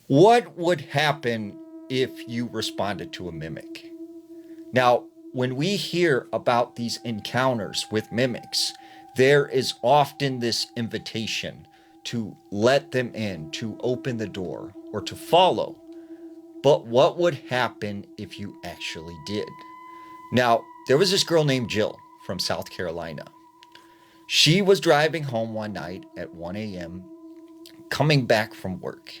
What would happen if you responded to a mimic? Now, when we hear about these encounters with mimics, there is often this invitation to let them in, to open the door, or to follow. But what would happen if you actually did? Now, there was this girl named Jill from South Carolina. She was driving home one night at 1 a.m., coming back from work.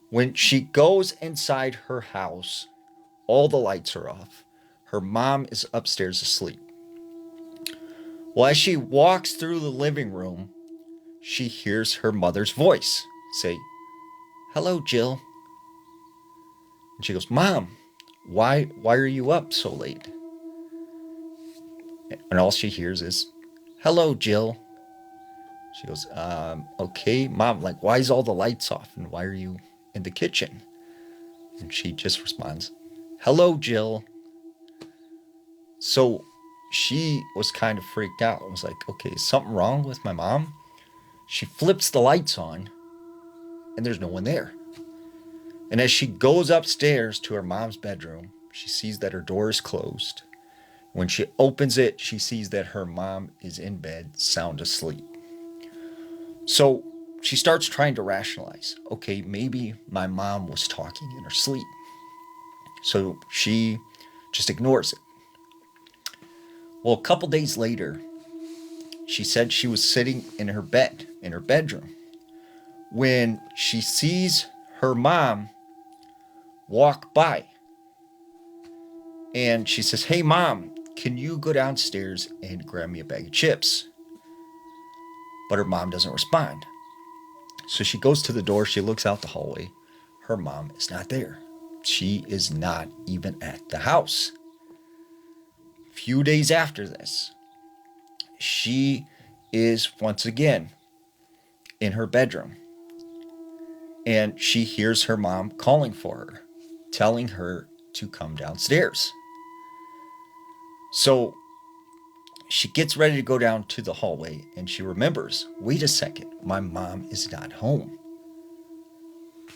When she goes inside her house, all the lights are off. Her mom is upstairs asleep. Well, as she walks through the living room, she hears her mother's voice say, "Hello, Jill." And she goes, "Mom, why are you up so late?" And all she hears is, "Hello, Jill." She goes, "Okay, Mom, like, why is all the lights off and why are you in the kitchen?" And she just responds, "Hello, Jill." So she was kind of freaked out and was like, okay, is something wrong with my mom? She flips the lights on and there's no one there. And as she goes upstairs to her mom's bedroom, she sees that her door is closed. When she opens it, she sees that her mom is in bed, sound asleep. So she starts trying to rationalize, okay, maybe my mom was talking in her sleep. So she just ignores it. Well, a couple days later, she said she was sitting in her bed, in her bedroom, when she sees her mom walk by. And she says, "Hey, Mom, can you go downstairs and grab me a bag of chips?" But her mom doesn't respond. So she goes to the door, she looks out the hallway. Her mom is not there. She is not even at the house. A few days after this, she is once again in her bedroom. And she hears her mom calling for her, telling her to come downstairs. So she gets ready to go down to the hallway and she remembers, wait a second, my mom is not home.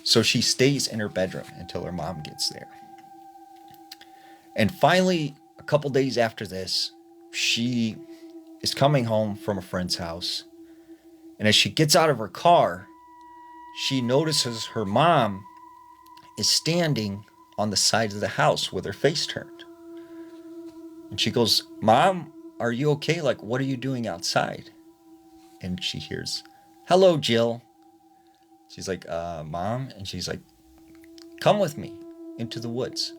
So she stays in her bedroom until her mom gets there. And finally, a couple days after this, she is coming home from a friend's house. And as she gets out of her car, she notices her mom is standing on the side of the house with her face turned. And she goes, "Mom, are you okay? Like, what are you doing outside?" And she hears, "Hello, Jill." She's like, "Mom?" And she's like, "Come with me into the woods."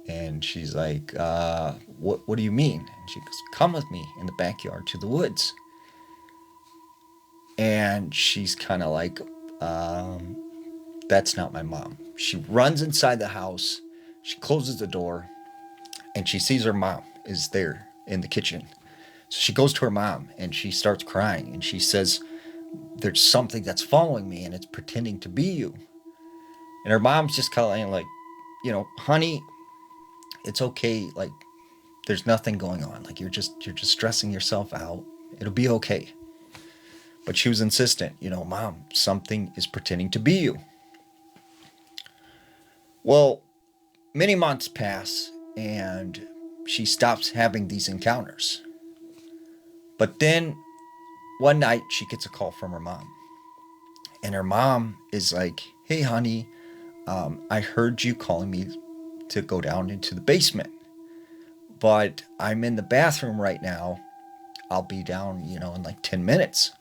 And she's like, what do you mean?" And she goes, "Come with me in the backyard to the woods." And she's kind of like, "That's not my mom." She runs inside the house. She closes the door and she sees her mom is there in the kitchen. So she goes to her mom and she starts crying and she says, "There's something that's following me and it's pretending to be you." And her mom's just kind of like, "Honey, it's okay. Like, there's nothing going on. Like, you're just stressing yourself out. It'll be okay." But she was insistent, "Mom, something is pretending to be you." Well, many months pass and she stops having these encounters. But then one night she gets a call from her mom. And her mom is like, "Hey, honey, I heard you calling me to go down into the basement, but I'm in the bathroom right now. I'll be down, in like 10 minutes."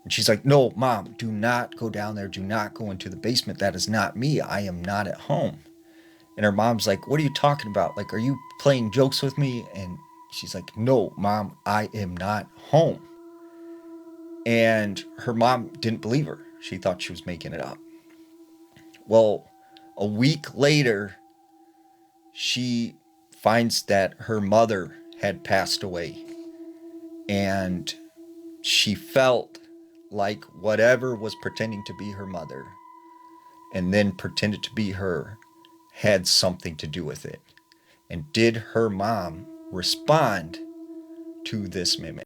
And she's like, "No, Mom, do not go down there. Do not go into the basement. That is not me. I am not at home." And her mom's like, "What are you talking about? Like, are you playing jokes with me?" And she's like, "No, Mom, I am not home." And her mom didn't believe her. She thought she was making it up. Well, a week later, she finds that her mother had passed away. And she felt like whatever was pretending to be her mother and then pretended to be her had something to do with it. And did her mom respond to this mimic?